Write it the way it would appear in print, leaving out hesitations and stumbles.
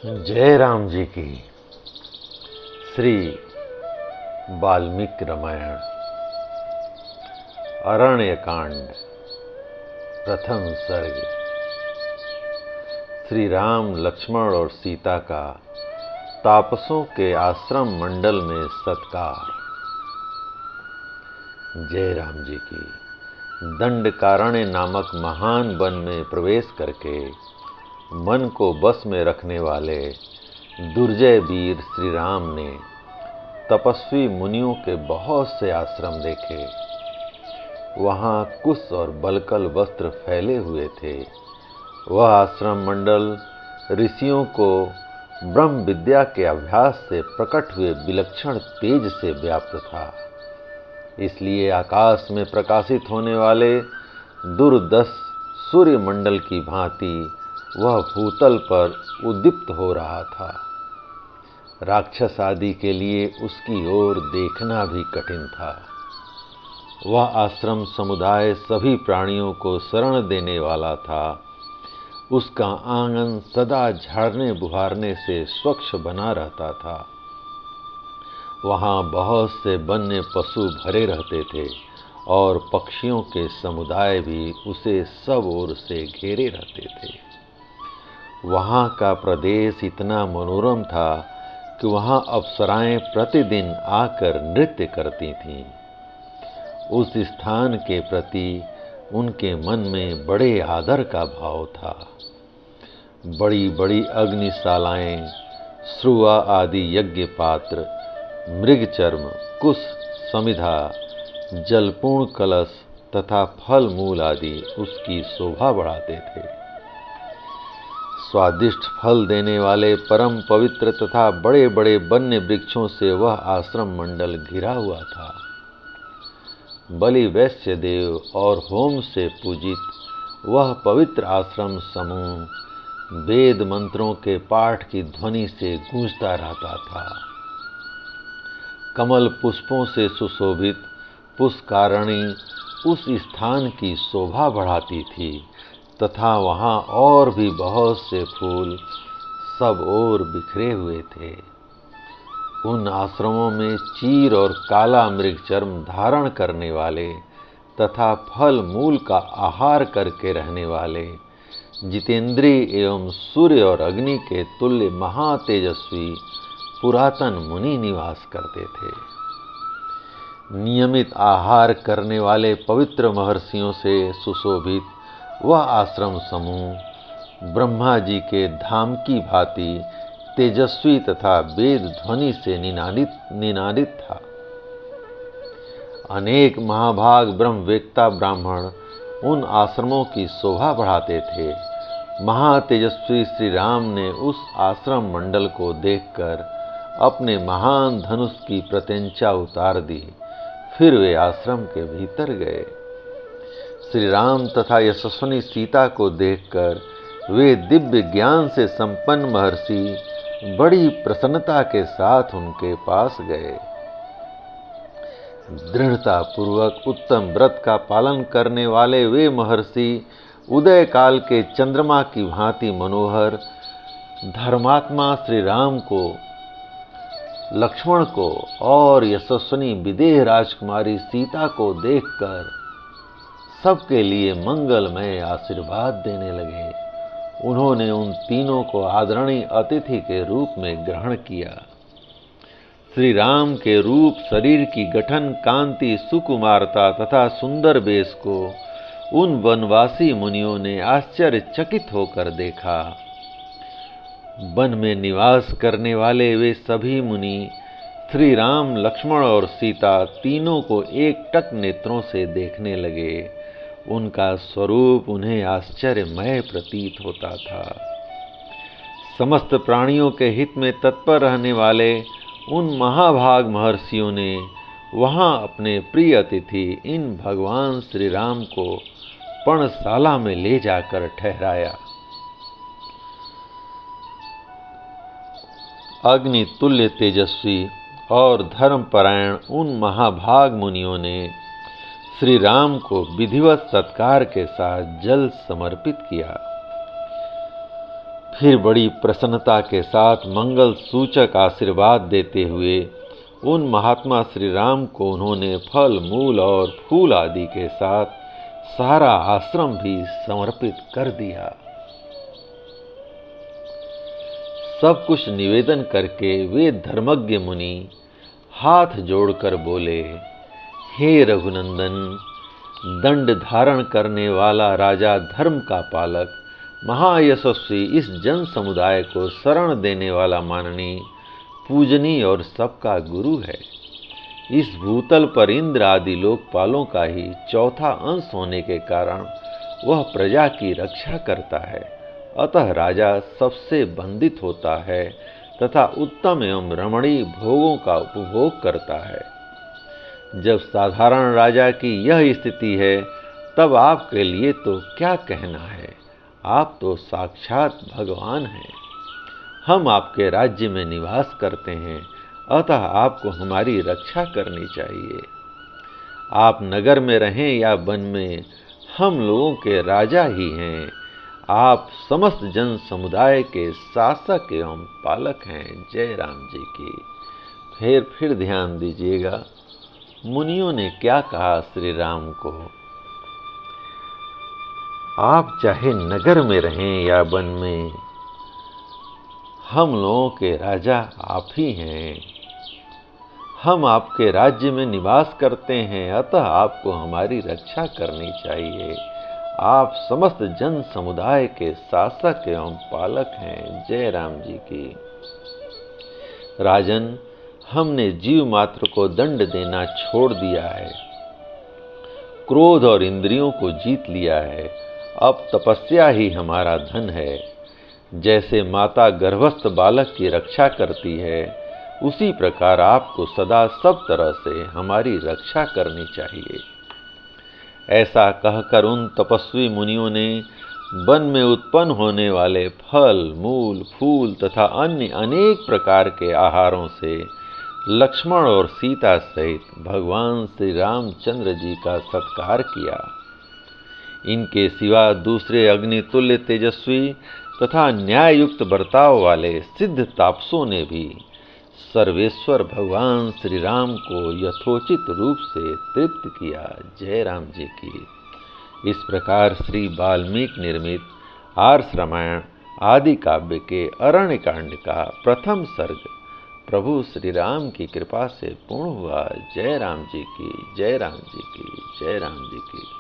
जय राम जी की। श्री वाल्मीकि रामायण अरण्य कांड प्रथम सर्ग। श्री राम, लक्ष्मण और सीता का तापसों के आश्रम मंडल में सत्कार। जय राम जी की। दंडकारण्य नामक महान वन में प्रवेश करके मन को बस में रखने वाले दुर्जय वीर श्री राम ने तपस्वी मुनियों के बहुत से आश्रम देखे। वहाँ कुश और बलकल वस्त्र फैले हुए थे। वह आश्रम मंडल ऋषियों को ब्रह्म विद्या के अभ्यास से प्रकट हुए विलक्षण तेज से व्याप्त था। इसलिए आकाश में प्रकाशित होने वाले दुर्दश सूर्य मंडल की भांति वह भूतल पर उद्दीप्त हो रहा था। राक्षस आदि के लिए उसकी ओर देखना भी कठिन था। वह आश्रम समुदाय सभी प्राणियों को शरण देने वाला था। उसका आंगन सदा झाड़ने बुहारने से स्वच्छ बना रहता था। वहाँ बहुत से वन्य पशु भरे रहते थे और पक्षियों के समुदाय भी उसे सब ओर से घेरे रहते थे। वहाँ का प्रदेश इतना मनोरम था कि वहाँ अप्सराएं प्रतिदिन आकर नृत्य करती थीं। उस स्थान के प्रति उनके मन में बड़े आदर का भाव था। बड़ी बड़ी अग्निशालाएं, श्रुआ आदि यज्ञ पात्र, मृगचर्म, कुश, समिधा, जलपूर्ण कलश तथा फल मूल आदि उसकी शोभा बढ़ाते थे। स्वादिष्ट फल देने वाले परम पवित्र तथा बड़े बड़े वन्य वृक्षों से वह आश्रम मंडल घिरा हुआ था। बलि वैश्य देव और होम से पूजित वह पवित्र आश्रम समूह वेद मंत्रों के पाठ की ध्वनि से गूंजता रहता था। कमल पुष्पों से सुशोभित पुष्कारणी उस स्थान की शोभा बढ़ाती थी तथा वहाँ और भी बहुत से फूल सब ओर बिखरे हुए थे। उन आश्रमों में चीर और काला मृगचर्म धारण करने वाले तथा फल मूल का आहार करके रहने वाले जितेंद्रिय एवं सूर्य और अग्नि के तुल्य महातेजस्वी पुरातन मुनि निवास करते थे। नियमित आहार करने वाले पवित्र महर्षियों से सुशोभित वह आश्रम समूह ब्रह्मा जी के धाम की भांति तेजस्वी तथा वेद ध्वनि से निनादित था। अनेक महाभाग ब्रह्मवेत्ता ब्राह्मण उन आश्रमों की शोभा बढ़ाते थे। महातेजस्वी श्री राम ने उस आश्रम मंडल को देखकर अपने महान धनुष की प्रत्यंचा उतार दी। फिर वे आश्रम के भीतर गए। श्री राम तथा यशस्विनी सीता को देखकर वे दिव्य ज्ञान से संपन्न महर्षि बड़ी प्रसन्नता के साथ उनके पास गए। दृढ़ता पूर्वक उत्तम व्रत का पालन करने वाले वे महर्षि उदय काल के चंद्रमा की भांति मनोहर धर्मात्मा श्री राम को, लक्ष्मण को और यशस्विनी विदेह राजकुमारी सीता को देखकर सबके लिए मंगलमय आशीर्वाद देने लगे। उन्होंने उन तीनों को आदरणीय अतिथि के रूप में ग्रहण किया। श्री राम के रूप, शरीर की गठन, कांति, सुकुमारता तथा सुंदर वेश को उन वनवासी मुनियों ने आश्चर्यचकित होकर देखा। वन में निवास करने वाले वे सभी मुनि श्री राम, लक्ष्मण और सीता तीनों को एकटक नेत्रों से देखने लगे। उनका स्वरूप उन्हें आश्चर्यमय प्रतीत होता था। समस्त प्राणियों के हित में तत्पर रहने वाले उन महाभाग महर्षियों ने वहाँ अपने प्रिय अतिथि इन भगवान श्री राम को पर्णशाला में ले जाकर ठहराया। अग्नि तुल्य तेजस्वी और धर्मपरायण उन महाभाग मुनियों ने श्री राम को विधिवत सत्कार के साथ जल समर्पित किया। फिर बड़ी प्रसन्नता के साथ मंगल सूचक आशीर्वाद देते हुए उन महात्मा श्री राम को उन्होंने फल मूल और फूल आदि के साथ सारा आश्रम भी समर्पित कर दिया। सब कुछ निवेदन करके वे धर्मज्ञ मुनि हाथ जोड़कर बोले, हे रघुनंदन, दंड धारण करने वाला राजा, धर्म का पालक, महायशस्वी, इस जन समुदाय को शरण देने वाला माननीय, पूजनीय और सबका गुरु है। इस भूतल पर इंद्र आदि लोकपालों का ही चौथा अंश होने के कारण वह प्रजा की रक्षा करता है। अतः राजा सबसे बंधित होता है तथा उत्तम एवं रमणीय भोगों का उपभोग करता है। जब साधारण राजा की यह स्थिति है, तब आपके लिए तो क्या कहना है। आप तो साक्षात भगवान हैं। हम आपके राज्य में निवास करते हैं, अतः आपको हमारी रक्षा करनी चाहिए। आप नगर में रहें या वन में, हम लोगों के राजा ही हैं। आप समस्त जन समुदाय के शासक एवं पालक हैं। जय राम जी की। फिर ध्यान दीजिएगा, मुनियों ने क्या कहा श्री राम को। आप चाहे नगर में रहें या वन में, हम लोगों के राजा आप ही हैं। हम आपके राज्य में निवास करते हैं, अतः आपको हमारी रक्षा करनी चाहिए। आप समस्त जन समुदाय के शासक एवं पालक हैं। जय राम जी की। राजन, हमने जीव मात्र को दंड देना छोड़ दिया है, क्रोध और इंद्रियों को जीत लिया है। अब तपस्या ही हमारा धन है। जैसे माता गर्भस्थ बालक की रक्षा करती है, उसी प्रकार आपको सदा सब तरह से हमारी रक्षा करनी चाहिए। ऐसा कहकर उन तपस्वी मुनियों ने वन में उत्पन्न होने वाले फल, मूल, फूल तथा अन्य अनेक प्रकार के आहारों से लक्ष्मण और सीता सहित भगवान श्री रामचंद्र जी का सत्कार किया। इनके सिवा दूसरे अग्नितुल्य तेजस्वी तथा न्याययुक्त बर्ताव वाले सिद्ध तापसों ने भी सर्वेश्वर भगवान श्री राम को यथोचित रूप से तृप्त किया। जय राम जी की। इस प्रकार श्री वाल्मीकि निर्मित आर्ष रामायण आदि काव्य के अरण्य कांड का प्रथम सर्ग प्रभु श्री राम की कृपा से पूर्ण हुआ। जय राम जी की। जय राम जी की। जय राम जी की।